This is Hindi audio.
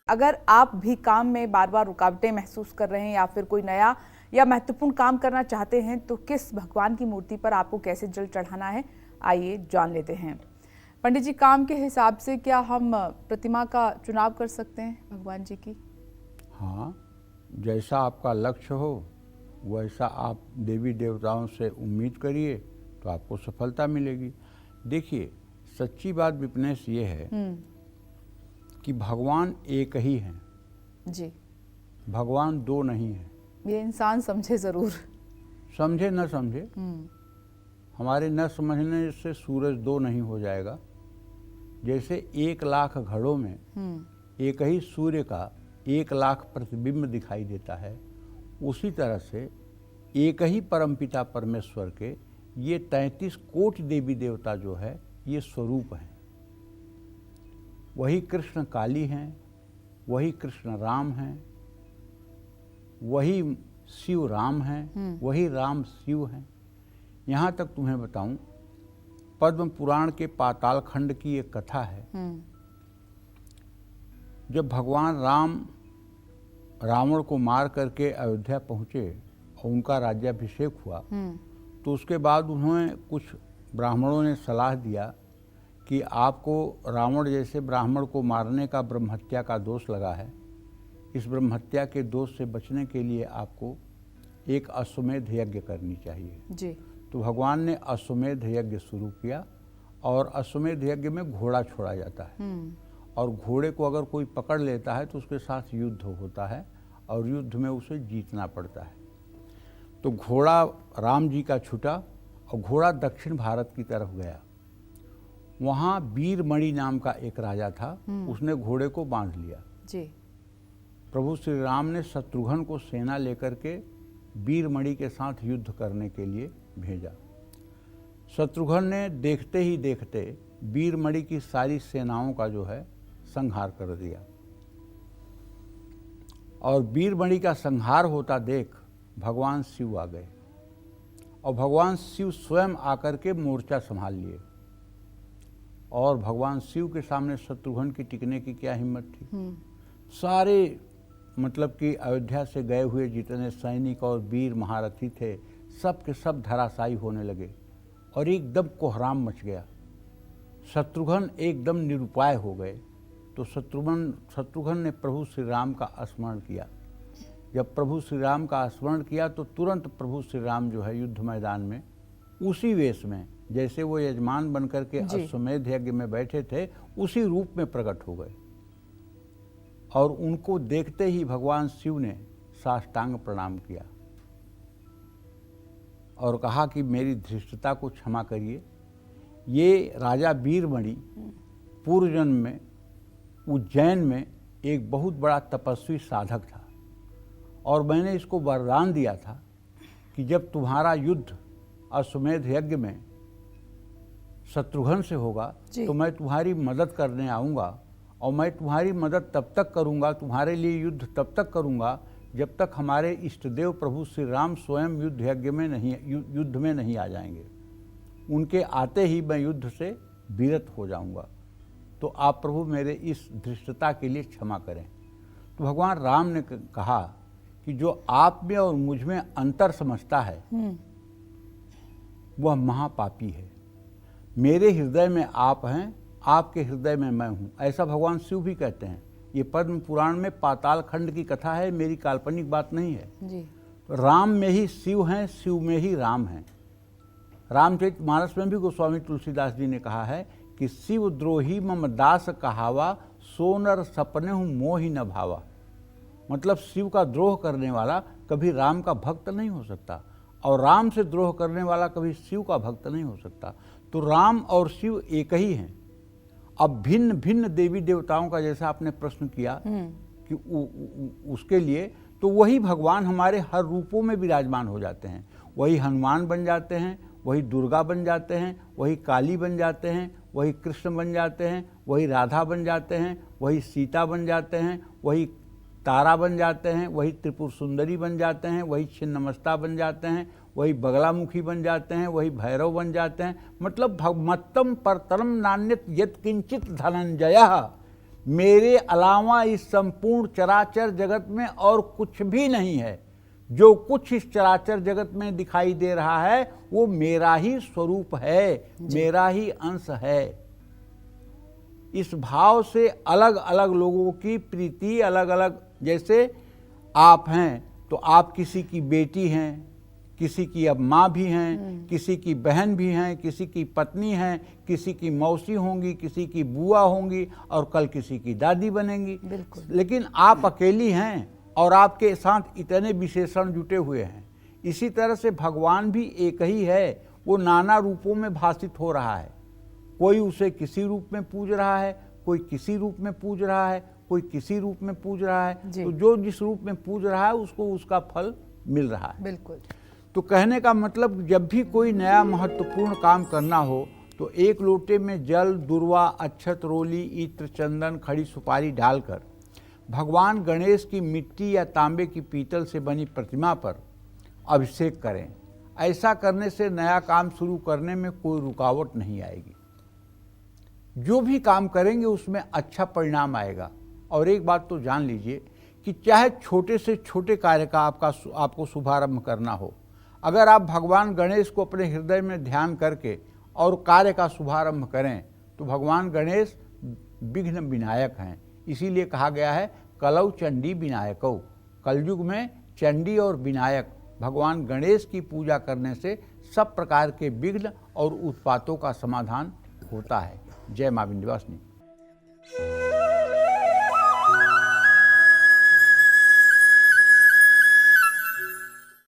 अगर आप भी काम में बार बार रुकावटें महसूस कर रहे हैं या फिर कोई नया या महत्वपूर्ण काम करना चाहते हैं तो किस भगवान की मूर्ति पर आपको कैसे जल चढ़ाना है, आइए जान लेते हैं। पंडित जी, काम के हिसाब से क्या हम प्रतिमा का चुनाव कर सकते हैं भगवान जी की? हाँ, जैसा आपका लक्ष्य हो वैसा आप देवी देवताओं से उम्मीद करिए तो आपको सफलता मिलेगी। देखिए, सच्ची बात विपनेश ये है कि भगवान एक ही हैं जी, भगवान दो नहीं हैं। ये इंसान समझे जरूर, समझे न समझे, हमारे न समझने से सूरज दो नहीं हो जाएगा। जैसे 1,00,000 घड़ों में एक ही सूर्य का 1,00,000 प्रतिबिंब दिखाई देता है, उसी तरह से एक ही परमपिता परमेश्वर के ये 33 कोटि देवी देवता जो है ये स्वरूप हैं। वही कृष्ण काली हैं, वही कृष्ण राम हैं, वही शिव राम हैं, वही राम शिव हैं। यहाँ तक तुम्हें बताऊं, पद्म पुराण के पाताल खंड की एक कथा है। जब भगवान राम रावण को मार करके अयोध्या पहुँचे और उनका राज्याभिषेक हुआ, तो उसके बाद उन्होंने कुछ ब्राह्मणों ने सलाह दिया कि आपको रावण जैसे ब्राह्मण को मारने का ब्रह्महत्या का दोष लगा है। इस ब्रह्महत्या के दोष से बचने के लिए आपको एक अश्वमेध यज्ञ करनी चाहिए जी। तो भगवान ने अश्वमेध यज्ञ शुरू किया और अश्वमेध यज्ञ में घोड़ा छोड़ा जाता है और घोड़े को अगर कोई पकड़ लेता है तो उसके साथ युद्ध होता है और युद्ध में उसे जीतना पड़ता है। तो घोड़ा राम जी का छूटा और घोड़ा दक्षिण भारत की तरफ गया। वहाँ वीरमणि नाम का एक राजा था, उसने घोड़े को बांध लिया जी। प्रभु श्री राम ने शत्रुघ्न को सेना लेकर के वीरमणि के साथ युद्ध करने के लिए भेजा। शत्रुघ्न ने देखते ही देखते वीरमणि की सारी सेनाओं का जो है संहार कर दिया और वीरमणि का संहार होता देख भगवान शिव आ गए और भगवान शिव स्वयं आकर के मोर्चा संभाल लिए। और भगवान शिव के सामने शत्रुघ्न की टिकने की क्या हिम्मत थी। सारे मतलब कि अयोध्या से गए हुए जितने सैनिक और वीर महारथी थे, सब के सब धराशायी होने लगे और एकदम कोहराम मच गया। शत्रुघ्न एकदम निरुपाय हो गए। तो शत्रुघ्न ने प्रभु श्री राम का स्मरण किया। जब प्रभु श्री राम का स्मरण किया तो तुरंत प्रभु श्री राम जो है युद्ध मैदान में उसी वेश में जैसे वो यजमान बनकर के अश्वमेध यज्ञ में बैठे थे उसी रूप में प्रकट हो गए और उनको देखते ही भगवान शिव ने साष्टांग प्रणाम किया और कहा कि मेरी धृष्टता को क्षमा करिए। ये राजा वीरमणि पूर्व जन्म में उज्जैन में एक बहुत बड़ा तपस्वी साधक था और मैंने इसको वरदान दिया था कि जब तुम्हारा युद्ध अश्वमेध यज्ञ में शत्रुघ्न से होगा तो मैं तुम्हारी मदद करने आऊँगा और मैं तुम्हारी मदद तब तक करूँगा, तुम्हारे लिए युद्ध तब तक करूँगा जब तक हमारे इष्टदेव प्रभु श्री राम स्वयं युद्ध में नहीं आ जाएंगे। उनके आते ही मैं युद्ध से विरत हो जाऊँगा। तो आप प्रभु मेरे इस धृष्टता के लिए क्षमा करें। तो भगवान राम ने कहा कि जो आप में और मुझ में अंतर समझता है वह महापापी है। मेरे हृदय में आप हैं, आपके हृदय में मैं हूँ, ऐसा भगवान शिव भी कहते हैं। ये पद्म पुराण में पाताल खंड की कथा है, मेरी काल्पनिक बात नहीं है जी। राम में ही शिव हैं, शिव में ही राम हैं। रामचरितमानस में भी गोस्वामी तुलसीदास जी ने कहा है कि शिव द्रोही मम दास कहावा, सोनर सपने हूँ मोहि न भावा। मतलब शिव का द्रोह करने वाला कभी राम का भक्त नहीं हो सकता और राम से द्रोह करने वाला कभी शिव का भक्त नहीं हो सकता। तो राम और शिव एक ही हैं। अब भिन्न भिन्न देवी देवताओं का जैसा आपने प्रश्न किया कि उसके लिए तो वही भगवान हमारे हर रूपों में विराजमान हो जाते हैं। वही हनुमान बन जाते हैं, वही दुर्गा बन जाते हैं, वही काली बन जाते हैं, वही कृष्ण बन जाते हैं, वही राधा बन जाते हैं, वही सीता बन जाते हैं, वही तारा बन जाते हैं, वही त्रिपुर सुंदरी बन जाते हैं, वही छिन्नमस्ता बन जाते हैं, वही बगलामुखी बन जाते हैं, वही भैरव बन जाते हैं। मतलब मत्तम परतरम नान्यत यत् किंचित धनंजय मेरे अलावा इस संपूर्ण चराचर जगत में और कुछ भी नहीं है। जो कुछ इस चराचर जगत में दिखाई दे रहा है वो मेरा ही स्वरूप है, मेरा ही अंश है। इस भाव से अलग अलग लोगों की प्रीति अलग अलग, जैसे आप हैं तो आप किसी की बेटी हैं, किसी की अब माँ भी हैं, किसी की बहन भी हैं, किसी की पत्नी हैं, किसी की मौसी होंगी, किसी की बुआ होंगी और कल किसी की दादी बनेंगी। लेकिन आप अकेली हैं और आपके साथ इतने विशेषण जुटे हुए हैं। इसी तरह से भगवान भी एक ही है, वो नाना रूपों में भाषित हो रहा है। कोई उसे किसी रूप में पूज रहा है, कोई किसी रूप में पूज रहा है, कोई किसी रूप में पूज रहा है। तो जो जिस रूप में पूज रहा है उसको उसका फल मिल रहा है। बिल्कुल। तो कहने का मतलब, जब भी कोई नया महत्वपूर्ण काम करना हो तो एक लोटे में जल, दुर्वा, अक्षत, रोली, इत्र, चंदन, खड़ी सुपारी डालकर भगवान गणेश की मिट्टी या तांबे की पीतल से बनी प्रतिमा पर अभिषेक करें। ऐसा करने से नया काम शुरू करने में कोई रुकावट नहीं आएगी। जो भी काम करेंगे उसमें अच्छा परिणाम आएगा। और एक बात तो जान लीजिए कि चाहे छोटे से छोटे कार्य का आपको शुभारंभ करना हो, अगर आप भगवान गणेश को अपने हृदय में ध्यान करके और कार्य का शुभारंभ करें तो भगवान गणेश विघ्न विनायक हैं। इसीलिए कहा गया है कलौ चंडी विनायकौ। कलयुग में चंडी और विनायक भगवान गणेश की पूजा करने से सब प्रकार के विघ्न और उत्पातों का समाधान होता है। जय मां विंध्यवासिनी।